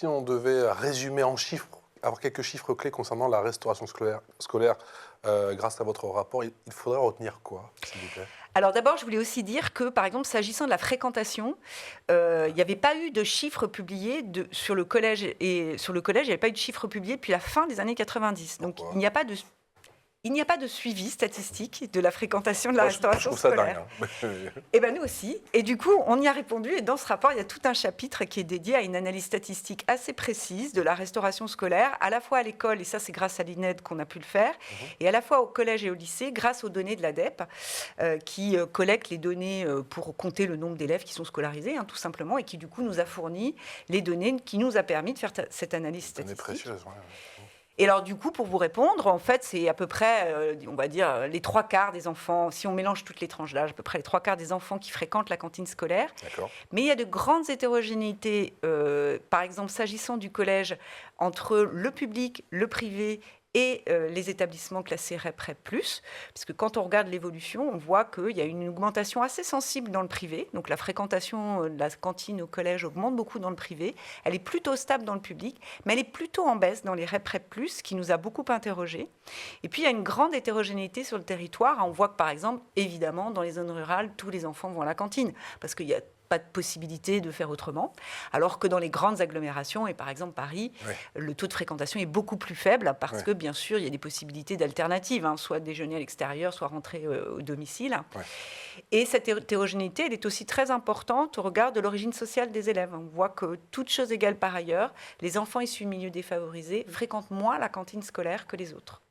si on devait résumer en chiffres, avoir quelques chiffres clés concernant la restauration scolaire grâce à votre rapport, il faudrait retenir quoi, s'il vous plaît? Alors d'abord, je voulais aussi dire que, par exemple, s'agissant de la fréquentation, il n'y avait pas eu de chiffres publiés sur le collège. Et sur le collège, il n'y avait pas eu de chiffres publiés depuis la fin des années 90. Donc Pourquoi? il n'y a pas de suivi statistique de la fréquentation de la Moi, je restauration trouve ça scolaire. dingue. Hein. Et bien nous aussi. Et du coup, on y a répondu. Et dans ce rapport, il y a tout un chapitre qui est dédié à une analyse statistique assez précise de la restauration scolaire, à la fois à l'école, et ça c'est grâce à l'INED qu'on a pu le faire, et à la fois au collège et au lycée, grâce aux données de l'ADEP, qui collecte les données pour compter le nombre d'élèves qui sont scolarisés, hein, tout simplement, et qui du coup nous a fourni les données qui nous a permis de faire cette analyse Données statistique. précieuses, ouais. Et alors, du coup, pour vous répondre, en fait, c'est à peu près, on va dire, les 3/4 des enfants, si on mélange toutes les tranches d'âge, à peu près les 3/4 des enfants qui fréquentent la cantine scolaire. D'accord. Mais il y a de grandes hétérogénéités, par exemple, s'agissant du collège, entre le public, le privé et les établissements classés REP, REP+, parce que quand on regarde l'évolution, on voit qu'il y a une augmentation assez sensible dans le privé. Donc la fréquentation de la cantine au collège augmente beaucoup dans le privé. Elle est plutôt stable dans le public, mais elle est plutôt en baisse dans les REP, REP+, ce qui nous a beaucoup interrogés. Et puis il y a une grande hétérogénéité sur le territoire. On voit que par exemple, évidemment, dans les zones rurales, tous les enfants vont à la cantine, parce qu'il y a pas de possibilité de faire autrement, alors que dans les grandes agglomérations, et par exemple Paris, Ouais. le taux de fréquentation est beaucoup plus faible parce Ouais. que, bien sûr, il y a des possibilités d'alternatives, hein, soit déjeuner à l'extérieur, soit rentrer au domicile. Ouais. Et cette hétérogénéité, elle est aussi très importante au regard de l'origine sociale des élèves. On voit que, toutes choses égales par ailleurs, les enfants issus de milieux défavorisés fréquentent moins la cantine scolaire que les autres.